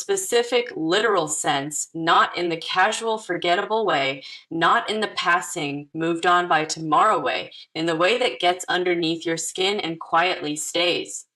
specific, literal sense, not in the casual, forgettable way, not in the passing, moved on by tomorrow way, in the way that gets underneath your skin and quietly stays.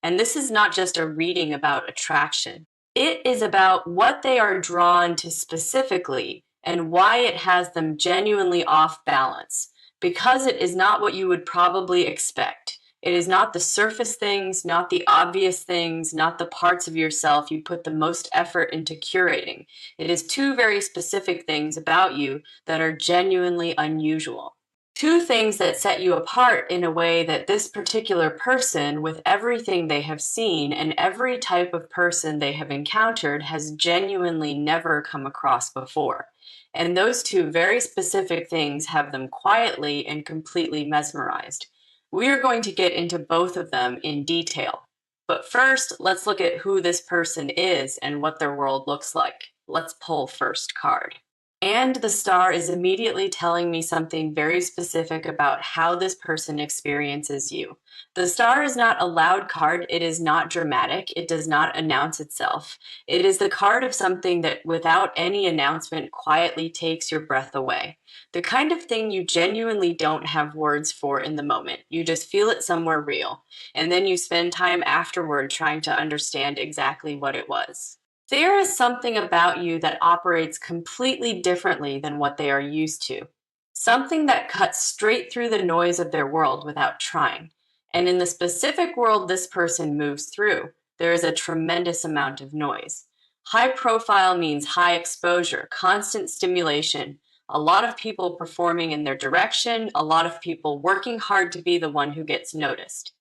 And this is not just a reading about attraction. It is about what they are drawn to specifically and why it has them genuinely off balance. Because it is not what you would probably expect. It is not the surface things, not the obvious things, not the parts of yourself you put the most effort into curating. It is two very specific things about you that are genuinely unusual. Two things that set you apart in a way that this particular person, with everything they have seen and every type of person they have encountered, has genuinely never come across before. And those two very specific things have them quietly and completely mesmerized. We are going to get into both of them in detail. But first, let's look at who this person is and what their world looks like. Let's pull first card. And the star is immediately telling me something very specific about how this person experiences you. The star is not a loud card. It is not dramatic. It does not announce itself. It is the card of something that, without any announcement, quietly takes your breath away. The kind of thing you genuinely don't have words for in the moment. You just feel it somewhere real. And then you spend time afterward trying to understand exactly what it was. There is something about you that operates completely differently than what they are used to. Something that cuts straight through the noise of their world without trying. And in the specific world this person moves through, there is a tremendous amount of noise. High profile means high exposure, constant stimulation, a lot of people performing in their direction, a lot of people working hard to be the one who gets noticed.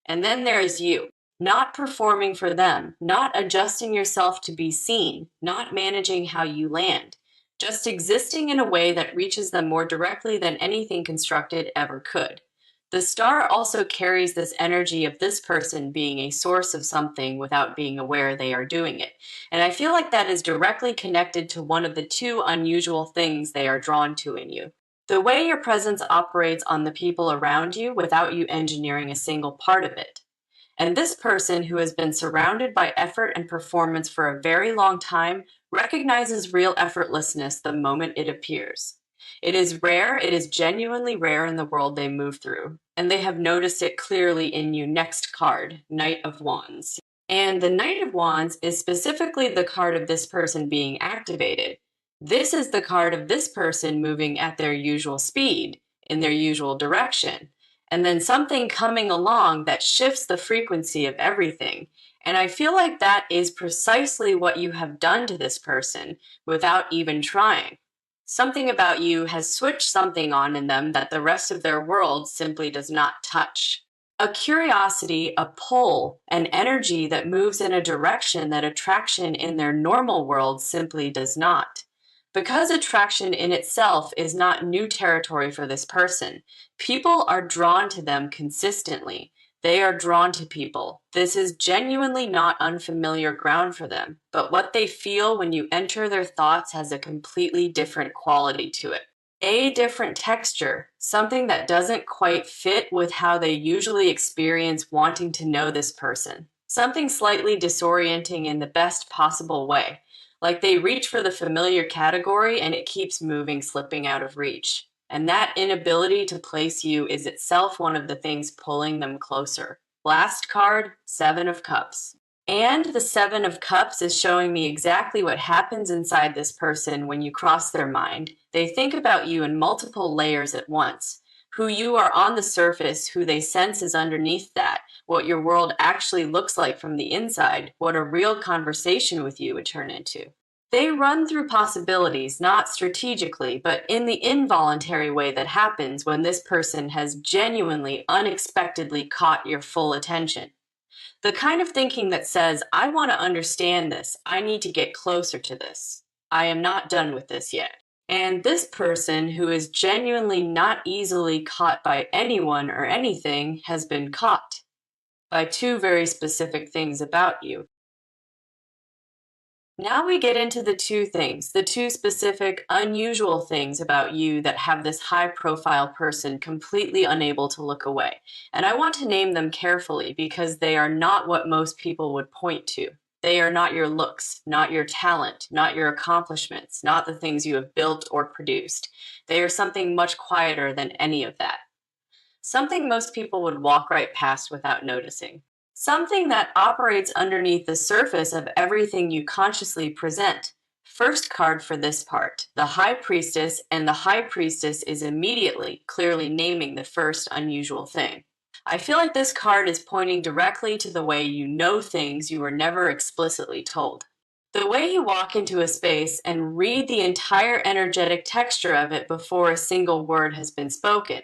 And then there is you. Not performing for them, not adjusting yourself to be seen, not managing how you land, just existing in a way that reaches them more directly than anything constructed ever could. The star also carries this energy of this person being a source of something without being aware they are doing it. And I feel like that is directly connected to one of the two unusual things they are drawn to in you. The way your presence operates on the people around you without you engineering a single part of it. And this person, who has been surrounded by effort and performance for a very long time, recognizes real effortlessness the moment it appears. It is rare, it is genuinely rare in the world they move through, and they have noticed it clearly in you. Next card, Knight of Wands. And the Knight of Wands is specifically the card of this person being activated. This is the card of this person moving at their usual speed, in their usual direction. And then something coming along that shifts the frequency of everything. And I feel like that is precisely what you have done to this person without even trying. Something about you has switched something on in them that the rest of their world simply does not touch. A curiosity, a pull, an energy that moves in a direction that attraction in their normal world simply does not. Because attraction in itself is not new territory for this person, people are drawn to them consistently. They are drawn to people. This is genuinely not unfamiliar ground for them, but what they feel when you enter their thoughts has a completely different quality to it. A different texture, something that doesn't quite fit with how they usually experience wanting to know this person. Something slightly disorienting in the best possible way. Like they reach for the familiar category and it keeps moving, slipping out of reach. And that inability to place you is itself one of the things pulling them closer. Last card, Seven of Cups. And the Seven of Cups is showing me exactly what happens inside this person when you cross their mind. They think about you in multiple layers at once. Who you are on the surface, who they sense is underneath that, what your world actually looks like from the inside, what a real conversation with you would turn into. They run through possibilities, not strategically, but in the involuntary way that happens when this person has genuinely, unexpectedly caught your full attention. The kind of thinking that says, I want to understand this, I need to get closer to this. I am not done with this yet. And this person, who is genuinely not easily caught by anyone or anything, has been caught by two very specific things about you. Now we get into the two things, the two specific, unusual things about you that have this high-profile person completely unable to look away. And I want to name them carefully because they are not what most people would point to. They are not your looks, not your talent, not your accomplishments, not the things you have built or produced. They are something much quieter than any of that. Something most people would walk right past without noticing. Something that operates underneath the surface of everything you consciously present. First card for this part, the High Priestess, and the High Priestess is immediately, clearly naming the first unusual thing. I feel like this card is pointing directly to the way you know things you were never explicitly told. The way you walk into a space and read the entire energetic texture of it before a single word has been spoken.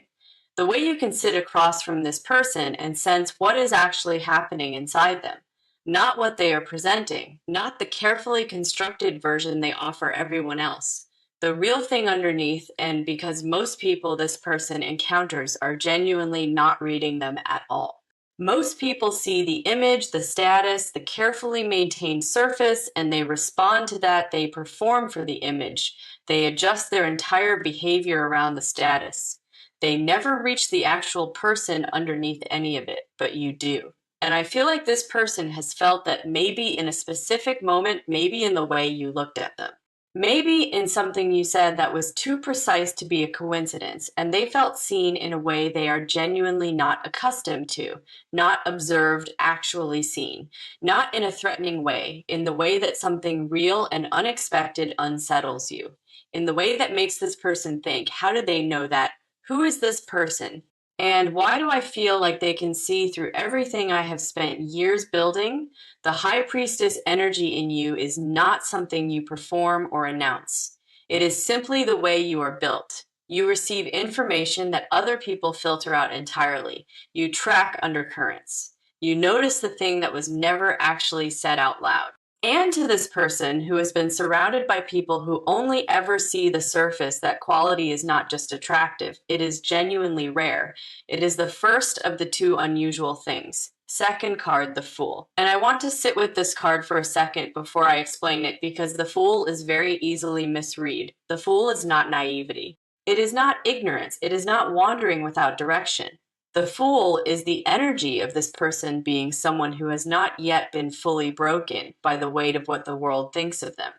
The way you can sit across from this person and sense what is actually happening inside them, not what they are presenting, not the carefully constructed version they offer everyone else. The real thing underneath, and because most people this person encounters are genuinely not reading them at all. Most people see the image, the status, the carefully maintained surface, and they respond to that. They perform for the image. They adjust their entire behavior around the status. They never reach the actual person underneath any of it, but you do. And I feel like this person has felt that maybe in a specific moment, maybe in the way you looked at them. Maybe in something you said that was too precise to be a coincidence, and they felt seen in a way they are genuinely not accustomed to, not observed, actually seen, not in a threatening way, in the way that something real and unexpected unsettles you, in the way that makes this person think, how did they know that? Who is this person? And why do I feel like they can see through everything I have spent years building? The High Priestess energy in you is not something you perform or announce. It is simply the way you are built. You receive information that other people filter out entirely. You track undercurrents. You notice the thing that was never actually said out loud. And to this person who has been surrounded by people who only ever see the surface, that quality is not just attractive, it is genuinely rare. It is the first of the two unusual things. Second card, the Fool. And I want to sit with this card for a second before I explain it, because the Fool is very easily misread. The Fool is not naivety. It is not ignorance. It is not wandering without direction. The Fool is the energy of this person being someone who has not yet been fully broken by the weight of what the world thinks of them.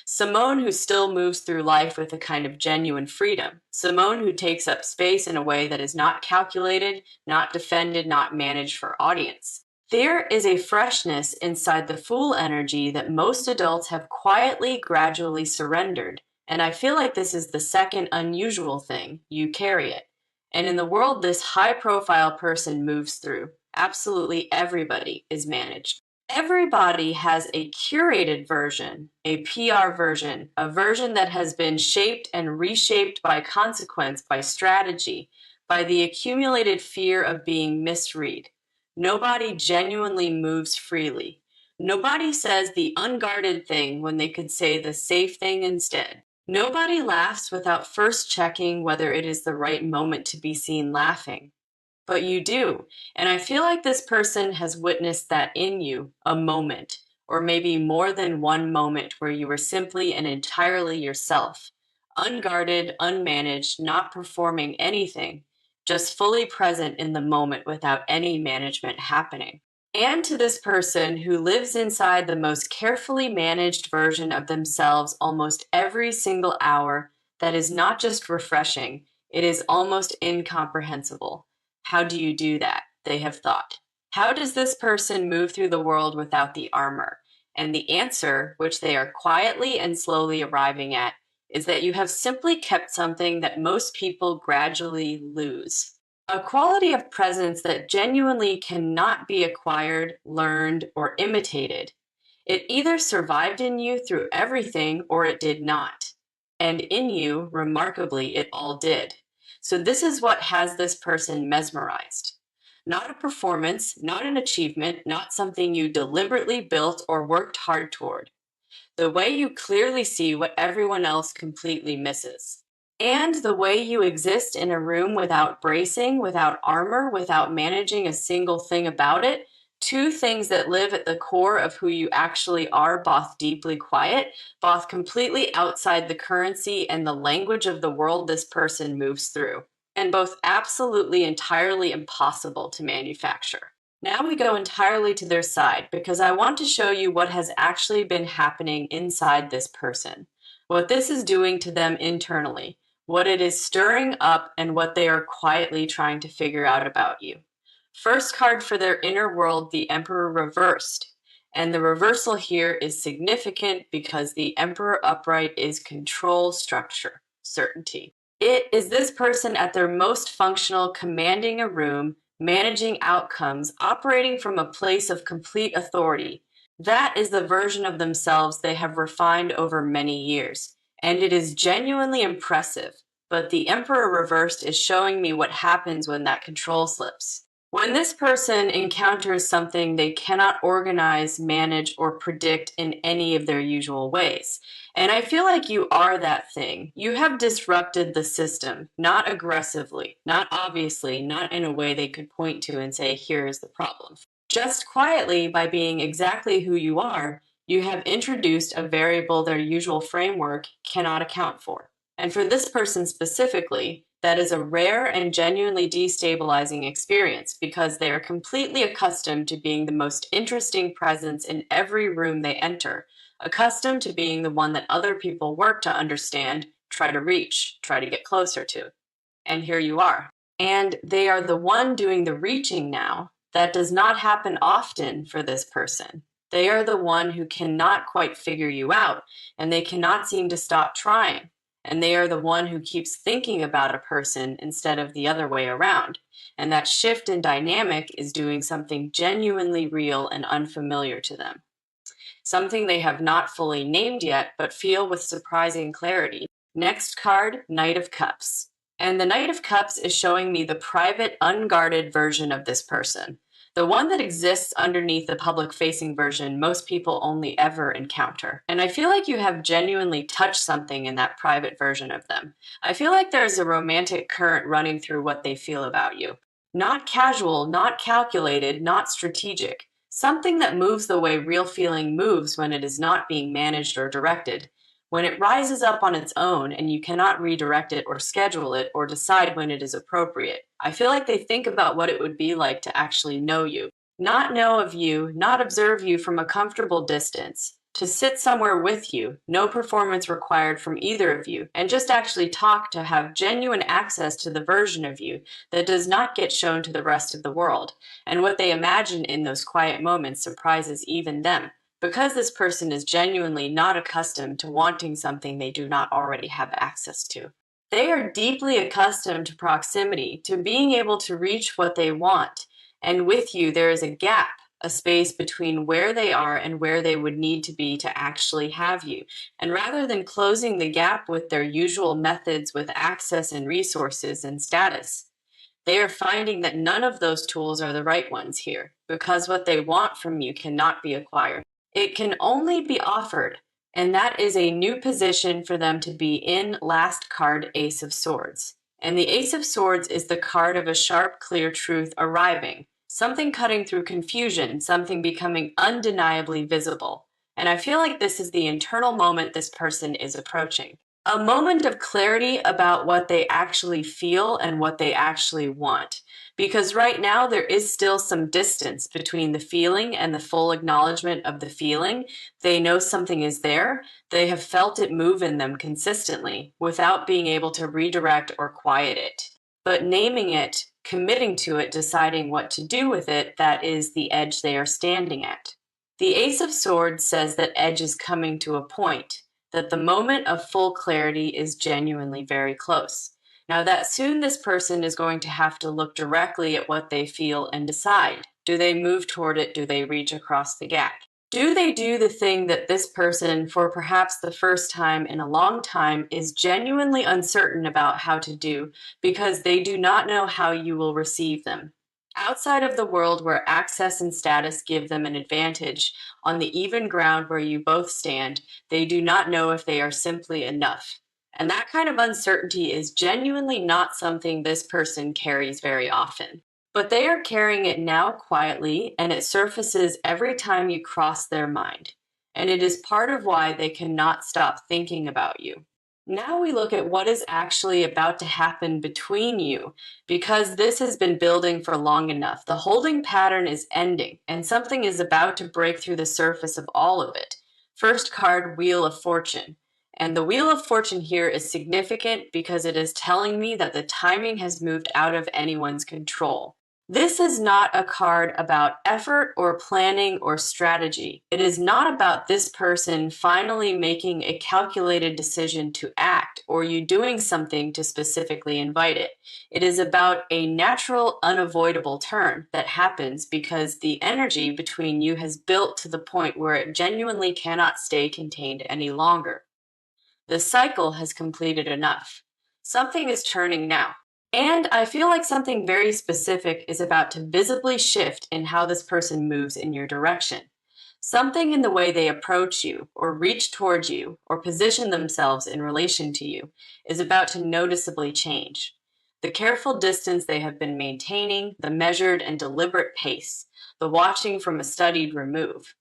Simone who still moves through life with a kind of genuine freedom. Simone who takes up space in a way that is not calculated, not defended, not managed for audience. There is a freshness inside the Fool energy that most adults have quietly, gradually surrendered. And I feel like this is the second unusual thing. You carry it. And in the world this high-profile person moves through, absolutely everybody is managed. Everybody has a curated version, a PR version, a version that has been shaped and reshaped by consequence, by strategy, by the accumulated fear of being misread. Nobody genuinely moves freely. Nobody says the unguarded thing when they could say the safe thing instead. Nobody laughs without first checking whether it is the right moment to be seen laughing. But you do. And I feel like this person has witnessed that in you, a moment, or maybe more than one moment where you were simply and entirely yourself, unguarded, unmanaged, not performing anything, just fully present in the moment without any management happening. And to this person who lives inside the most carefully managed version of themselves almost every single hour, that is not just refreshing, it is almost incomprehensible. How do you do that? They have thought. How does this person move through the world without the armor? And the answer, which they are quietly and slowly arriving at, is that you have simply kept something that most people gradually lose. A quality of presence that genuinely cannot be acquired, learned, or imitated. It either survived in you through everything or it did not. And in you, remarkably, it all did. So this is what has this person mesmerized. Not a performance, not an achievement, not something you deliberately built or worked hard toward. The way you clearly see what everyone else completely misses. And the way you exist in a room without bracing, without armor, without managing a single thing about it. Two things that live at the core of who you actually are, both deeply quiet, both completely outside the currency and the language of the world this person moves through, and both absolutely entirely impossible to manufacture. Now we go entirely to their side because I want to show you what has actually been happening inside this person, what this is doing to them internally, what it is stirring up, and what they are quietly trying to figure out about you. First card for their inner world, the Emperor reversed. And the reversal here is significant because the Emperor upright is control, structure, certainty. It is this person at their most functional, commanding a room, managing outcomes, operating from a place of complete authority. That is the version of themselves they have refined over many years, and it is genuinely impressive. But the Emperor reversed is showing me what happens when that control slips. When this person encounters something they cannot organize, manage, or predict in any of their usual ways. And I feel like you are that thing. You have disrupted the system, not aggressively, not obviously, not in a way they could point to and say, here is the problem. Just quietly, by being exactly who you are, you have introduced a variable their usual framework cannot account for. And for this person specifically, that is a rare and genuinely destabilizing experience because they are completely accustomed to being the most interesting presence in every room they enter, accustomed to being the one that other people work to understand, try to reach, try to get closer to. And here you are. And they are the one doing the reaching now. That does not happen often for this person. They are the one who cannot quite figure you out, and they cannot seem to stop trying. And they are the one who keeps thinking about a person instead of the other way around. And that shift in dynamic is doing something genuinely real and unfamiliar to them. Something they have not fully named yet, but feel with surprising clarity. Next card, Knight of Cups. And the Knight of Cups is showing me the private, unguarded version of this person. The one that exists underneath the public-facing version most people only ever encounter. And I feel like you have genuinely touched something in that private version of them. I feel like there's a romantic current running through what they feel about you. Not casual, not calculated, not strategic. Something that moves the way real feeling moves when it is not being managed or directed. When it rises up on its own and you cannot redirect it or schedule it or decide when it is appropriate. I feel like they think about what it would be like to actually know you. Not know of you, not observe you from a comfortable distance. To sit somewhere with you, no performance required from either of you, and just actually talk to have genuine access to the version of you that does not get shown to the rest of the world. And what they imagine in those quiet moments surprises even them, because this person is genuinely not accustomed to wanting something they do not already have access to. They are deeply accustomed to proximity, to being able to reach what they want. And with you, there is a gap, a space between where they are and where they would need to be to actually have you. And rather than closing the gap with their usual methods with access and resources and status, they are finding that none of those tools are the right ones here, because what they want from you cannot be acquired. It can only be offered, and that is a new position for them to be in. Last card, Ace of Swords. And the Ace of Swords is the card of a sharp, clear truth arriving, something cutting through confusion, something becoming undeniably visible. And I feel like this is the internal moment this person is approaching. A moment of clarity about what they actually feel and what they actually want. Because right now there is still some distance between the feeling and the full acknowledgement of the feeling. They know something is there. They have felt it move in them consistently without being able to redirect or quiet it. But naming it, committing to it, deciding what to do with it, that is the edge they are standing at. The Ace of Swords says that edge is coming to a point, that the moment of full clarity is genuinely very close. Now, that soon this person is going to have to look directly at what they feel and decide. Do they move toward it? Do they reach across the gap? Do they do the thing that this person, for perhaps the first time in a long time, is genuinely uncertain about how to do because they do not know how you will receive them? Outside of the world where access and status give them an advantage, on the even ground where you both stand, they do not know if they are simply enough. And that kind of uncertainty is genuinely not something this person carries very often. But they are carrying it now quietly, and it surfaces every time you cross their mind. And it is part of why they cannot stop thinking about you. Now we look at what is actually about to happen between you, because this has been building for long enough. The holding pattern is ending, and something is about to break through the surface of all of it. First card, Wheel of Fortune. And the Wheel of Fortune here is significant because it is telling me that the timing has moved out of anyone's control. This is not a card about effort or planning or strategy. It is not about this person finally making a calculated decision to act or you doing something to specifically invite it. It is about a natural, unavoidable turn that happens because the energy between you has built to the point where it genuinely cannot stay contained any longer. The cycle has completed enough. Something is turning now. And I feel like something very specific is about to visibly shift in how this person moves in your direction. Something in the way they approach you, or reach towards you, or position themselves in relation to you is about to noticeably change. The careful distance they have been maintaining, the measured and deliberate pace, the watching from a studied remove,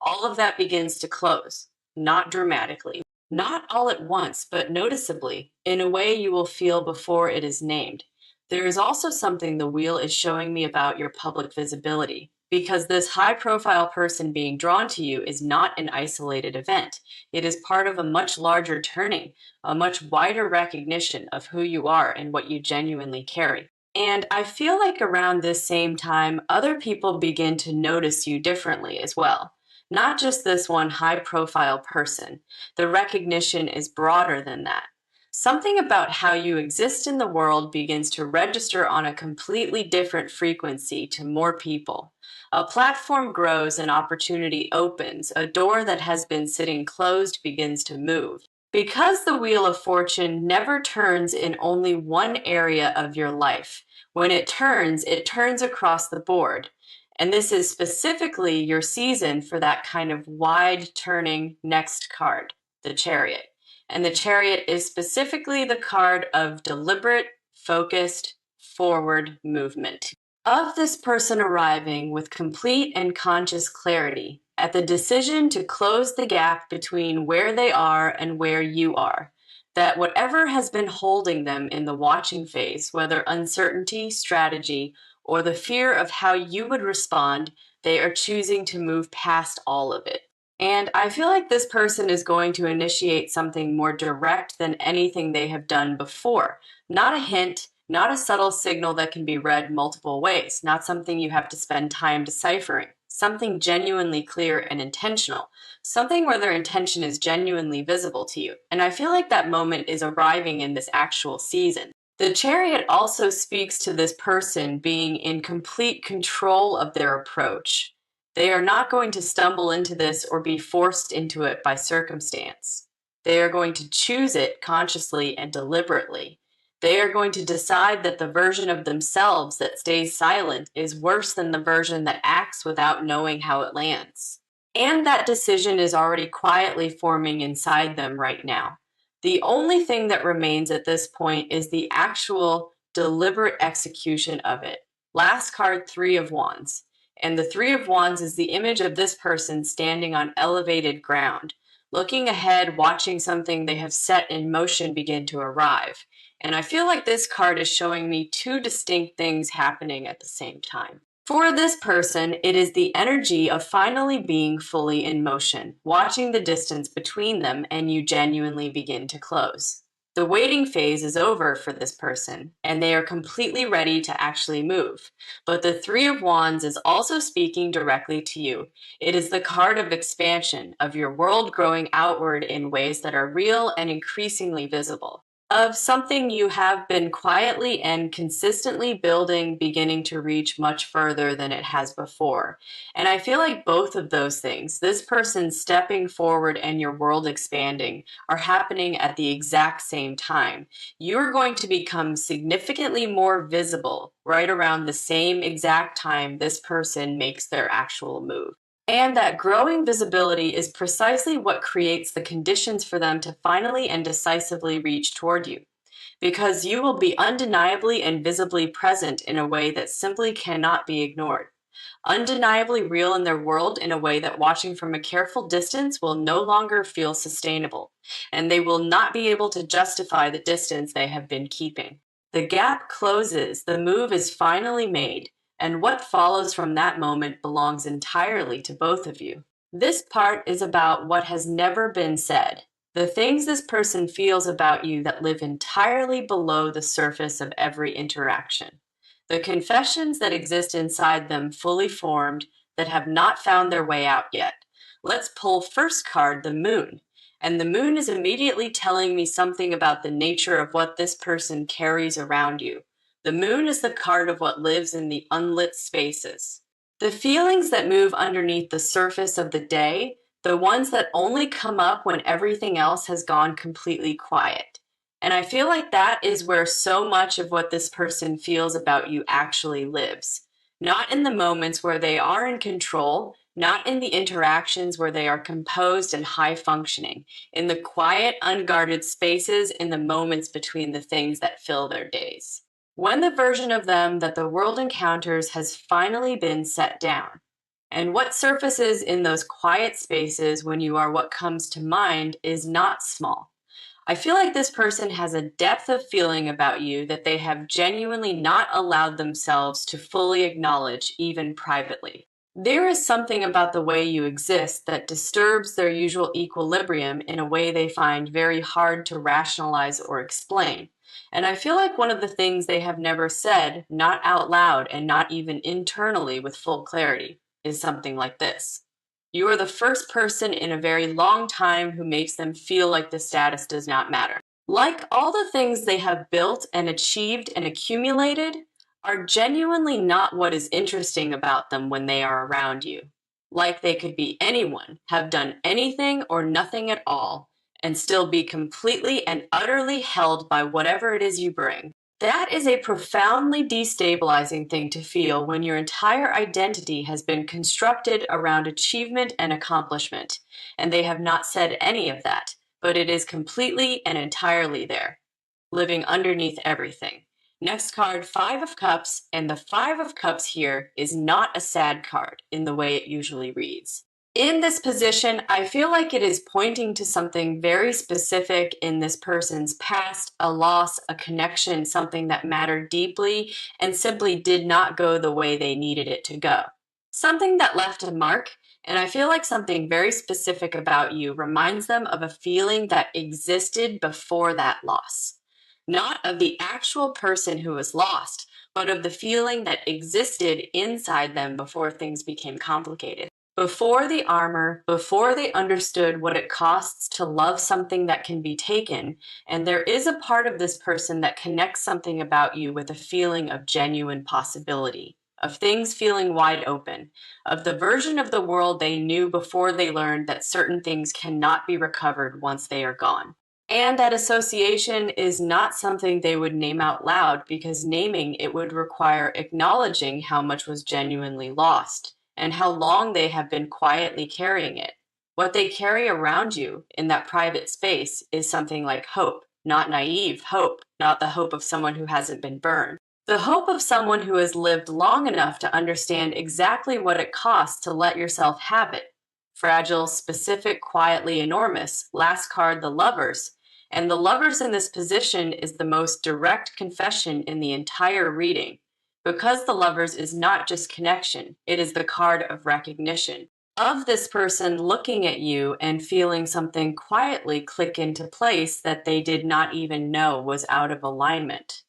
all of that begins to close, not dramatically, not all at once, but noticeably, in a way you will feel before it is named. There is also something the wheel is showing me about your public visibility, because this high profile person being drawn to you is not an isolated event. It is part of a much larger turning, a much wider recognition of who you are and what you genuinely carry. And I feel like around this same time, other people begin to notice you differently as well. Not just this one high profile person. The recognition is broader than that. Something about how you exist in the world begins to register on a completely different frequency to more people. A platform grows, an opportunity opens, a door that has been sitting closed begins to move. Because the Wheel of Fortune never turns in only one area of your life. When it turns across the board. And this is specifically your season for that kind of wide turning next card, the Chariot. And the Chariot is specifically the card of deliberate, focused, forward movement. Of this person arriving with complete and conscious clarity at the decision to close the gap between where they are and where you are. That whatever has been holding them in the watching phase, whether uncertainty, strategy, or the fear of how you would respond, they are choosing to move past all of it. And I feel like this person is going to initiate something more direct than anything they have done before. Not a hint, not a subtle signal that can be read multiple ways, not something you have to spend time deciphering. Something genuinely clear and intentional. Something where their intention is genuinely visible to you. And I feel like that moment is arriving in this actual season. The Chariot also speaks to this person being in complete control of their approach. They are not going to stumble into this or be forced into it by circumstance. They are going to choose it consciously and deliberately. They are going to decide that the version of themselves that stays silent is worse than the version that acts without knowing how it lands. And that decision is already quietly forming inside them right now. The only thing that remains at this point is the actual deliberate execution of it. Last card, Three of Wands. And the Three of Wands is the image of this person standing on elevated ground, looking ahead, watching something they have set in motion begin to arrive. And I feel like this card is showing me two distinct things happening at the same time. For this person, it is the energy of finally being fully in motion, watching the distance between them, and you genuinely begin to close. The waiting phase is over for this person, and they are completely ready to actually move. But the Three of Wands is also speaking directly to you. It is the card of expansion, of your world growing outward in ways that are real and increasingly visible. Of something you have been quietly and consistently building, beginning to reach much further than it has before. And I feel like both of those things, this person stepping forward and your world expanding, are happening at the exact same time. You're going to become significantly more visible right around the same exact time this person makes their actual move. And that growing visibility is precisely what creates the conditions for them to finally and decisively reach toward you. Because you will be undeniably and visibly present in a way that simply cannot be ignored. undeniably real in their world in a way that watching from a careful distance will no longer feel sustainable, and they will not be able to justify the distance they have been keeping. The gap closes, the move is finally made, and what follows from that moment belongs entirely to both of you. This part is about what has never been said, the things this person feels about you that live entirely below the surface of every interaction. The confessions that exist inside them fully formed that have not found their way out yet. Let's pull first card, the moon. And the moon is immediately telling me something about the nature of what this person carries around you. The moon is the card of what lives in the unlit spaces. The feelings that move underneath the surface of the day, the ones that only come up when everything else has gone completely quiet. And I feel like that is where so much of what this person feels about you actually lives. Not in the moments where they are in control, not in the interactions where they are composed and high functioning, in the quiet, unguarded spaces, in the moments between the things that fill their days. When the version of them that the world encounters has finally been set down. And what surfaces in those quiet spaces when you are what comes to mind is not small. I feel like this person has a depth of feeling about you that they have genuinely not allowed themselves to fully acknowledge, even privately. There is something about the way you exist that disturbs their usual equilibrium in a way they find very hard to rationalize or explain. And I feel like one of the things they have never said, not out loud and not even internally with full clarity, is something like this. You are the first person in a very long time who makes them feel like the status does not matter. Like all the things they have built and achieved and accumulated are genuinely not what is interesting about them when they are around you. Like they could be anyone, have done anything or nothing at all, and still be completely and utterly held by whatever it is you bring. That is a profoundly destabilizing thing to feel when your entire identity has been constructed around achievement and accomplishment, and they have not said any of that, but it is completely and entirely there, living underneath everything. Next card, Five of Cups, and the Five of Cups here is not a sad card in the way it usually reads. In this position, I feel like it is pointing to something very specific in this person's past, a loss, a connection, something that mattered deeply and simply did not go the way they needed it to go. Something that left a mark, and I feel like something very specific about you reminds them of a feeling that existed before that loss. Not of the actual person who was lost, but of the feeling that existed inside them before things became complicated. Before the armor, before they understood what it costs to love something that can be taken, and there is a part of this person that connects something about you with a feeling of genuine possibility, of things feeling wide open, of the version of the world they knew before they learned that certain things cannot be recovered once they are gone. And that association is not something they would name out loud because naming it would require acknowledging how much was genuinely lost and how long they have been quietly carrying it. What they carry around you in that private space is something like hope, not naive hope, not the hope of someone who hasn't been burned. The hope of someone who has lived long enough to understand exactly what it costs to let yourself have it. Fragile, specific, quietly enormous. Last card, the Lovers. And the Lovers in this position is the most direct confession in the entire reading. Because the Lovers is not just connection, it is the card of recognition. Of this person looking at you and feeling something quietly click into place that they did not even know was out of alignment.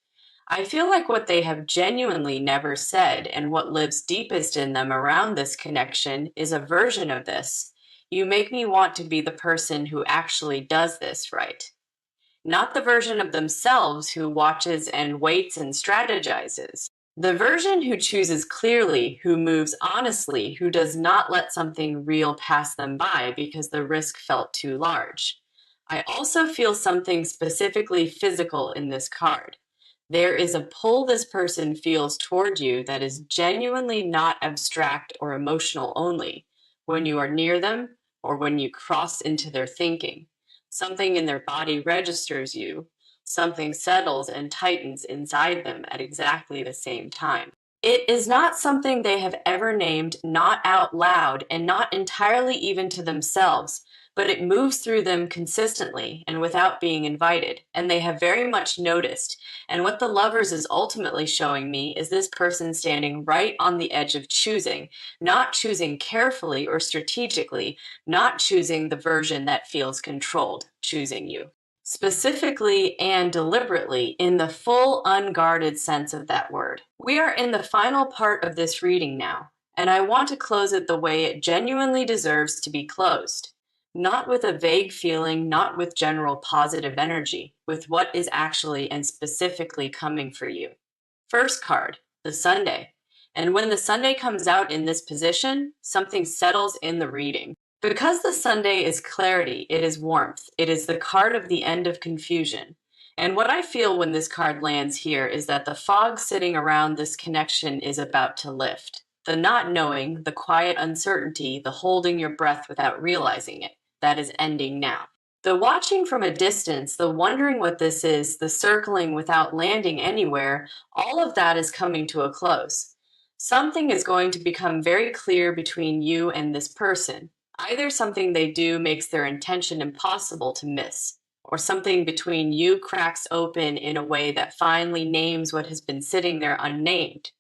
I feel like what they have genuinely never said and what lives deepest in them around this connection is a version of this. You make me want to be the person who actually does this right. Not the version of themselves who watches and waits and strategizes. The version who chooses clearly, who moves honestly, who does not let something real pass them by because the risk felt too large. I also feel something specifically physical in this card. There is a pull this person feels toward you that is genuinely not abstract or emotional only when you are near them or when you cross into their thinking. Something in their body registers you. Something settles and tightens inside them at exactly the same time. It is not something they have ever named, not out loud, and not entirely even to themselves, but it moves through them consistently and without being invited, and they have very much noticed. And what the lovers is ultimately showing me is this person standing right on the edge of choosing, not choosing carefully or strategically, not choosing the version that feels controlled, choosing you specifically and deliberately in the full unguarded sense of that word. We are in the final part of this reading now, and I want to close it the way it genuinely deserves to be closed. Not with a vague feeling, not with general positive energy, with what is actually and specifically coming for you. First card, the Sunday. And when the Sunday comes out in this position, something settles in the reading. Because the Sunday is clarity, it is warmth, it is the card of the end of confusion. And what I feel when this card lands here is that the fog sitting around this connection is about to lift. The not knowing, the quiet uncertainty, the holding your breath without realizing it, that is ending now. The watching from a distance, the wondering what this is, the circling without landing anywhere, all of that is coming to a close. Something is going to become very clear between you and this person. Either something they do makes their intention impossible to miss, or something between you cracks open in a way that finally names what has been sitting there unnamed.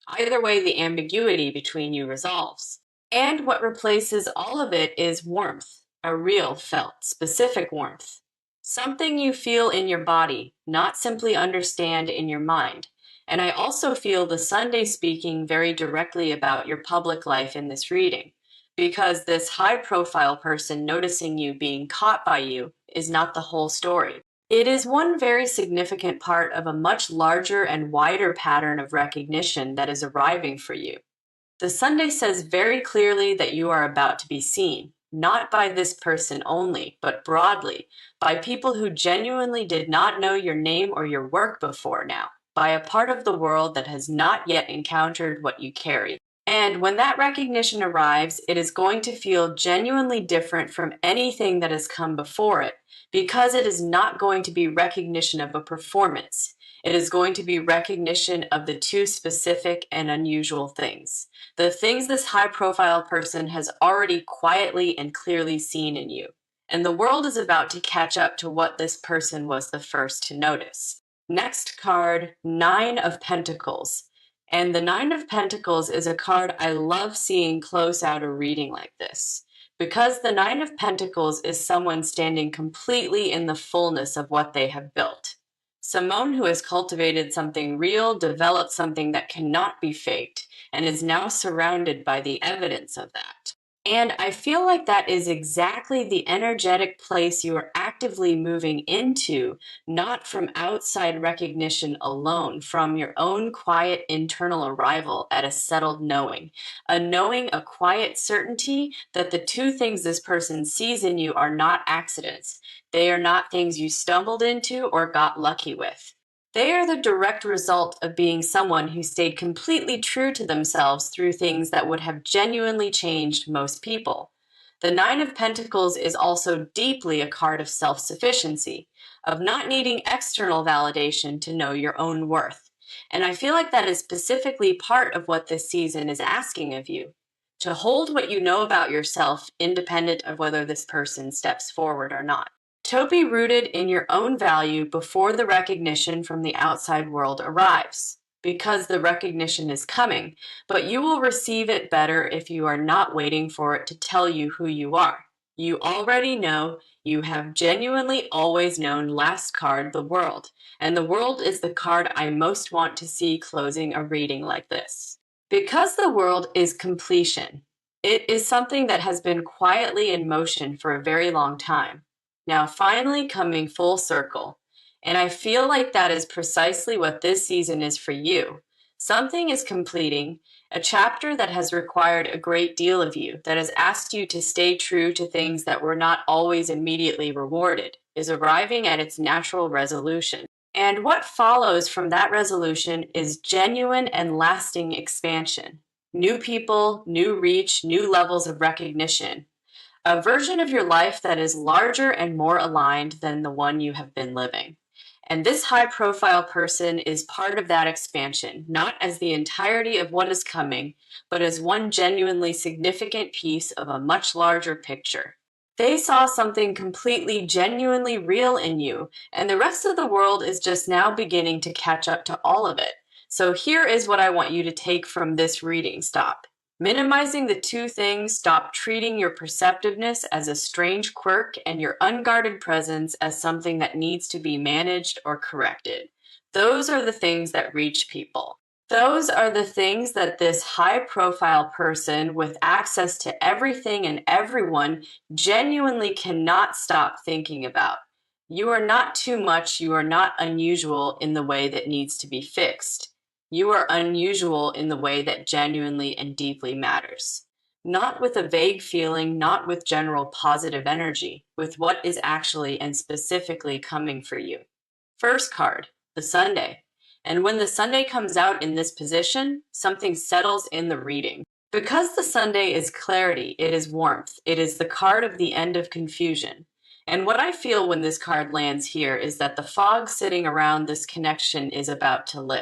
Either way, the ambiguity between you resolves. And what replaces all of it is warmth, a real, felt, specific warmth. Something you feel in your body, not simply understand in your mind. And I also feel the Sunday speaking very directly about your public life in this reading, because this high profile person noticing you being caught by you is not the whole story. It is one very significant part of a much larger and wider pattern of recognition that is arriving for you. The Sunday says very clearly that you are about to be seen, not by this person only, but broadly, by people who genuinely did not know your name or your work before now, by a part of the world that has not yet encountered what you carry. And when that recognition arrives, it is going to feel genuinely different from anything that has come before it, because it is not going to be recognition of a performance. It is going to be recognition of the two specific and unusual things, the things this high profile person has already quietly and clearly seen in you. And the world is about to catch up to what this person was the first to notice. Next card, Nine of Pentacles. And the Nine of Pentacles is a card I love seeing close out a reading like this, because the Nine of Pentacles is someone standing completely in the fullness of what they have built. Someone who has cultivated something real, developed something that cannot be faked, and is now surrounded by the evidence of that. And I feel like that is exactly the energetic place you are actively moving into, not from outside recognition alone, from your own quiet internal arrival at a settled knowing. A knowing, a quiet certainty that the two things this person sees in you are not accidents. They are not things you stumbled into or got lucky with. They are the direct result of being someone who stayed completely true to themselves through things that would have genuinely changed most people. The Nine of Pentacles is also deeply a card of self-sufficiency, of not needing external validation to know your own worth. And I feel like that is specifically part of what this season is asking of you, to hold what you know about yourself independent of whether this person steps forward or not. To be rooted in your own value before the recognition from the outside world arrives, because the recognition is coming, but you will receive it better if you are not waiting for it to tell you who you are. You already know, you have genuinely always known. Last card, the world. And the world is the card I most want to see closing a reading like this. Because the world is completion. It is something that has been quietly in motion for a very long time, now finally coming full circle. And I feel like that is precisely what this season is for you. Something is completing, a chapter that has required a great deal of you, that has asked you to stay true to things that were not always immediately rewarded, is arriving at its natural resolution. And what follows from that resolution is genuine and lasting expansion. New people, new reach, new levels of recognition. A version of your life that is larger and more aligned than the one you have been living. And this high-profile person is part of that expansion, not as the entirety of what is coming, but as one genuinely significant piece of a much larger picture. They saw something completely, genuinely real in you, and the rest of the world is just now beginning to catch up to all of it. So here is what I want you to take from this reading. Stop minimizing the two things. Stop treating your perceptiveness as a strange quirk and your unguarded presence as something that needs to be managed or corrected. Those are the things that reach people. Those are the things that this high profile person with access to everything and everyone genuinely cannot stop thinking about. You are not too much. You are not unusual in the way that needs to be fixed. You are unusual in the way that genuinely and deeply matters. Not with a vague feeling, not with general positive energy, with what is actually and specifically coming for you. First card, the Sunday. And when the Sunday comes out in this position, something settles in the reading. Because the Sunday is clarity, it is warmth, it is the card of the end of confusion. And what I feel when this card lands here is that the fog sitting around this connection is about to lift.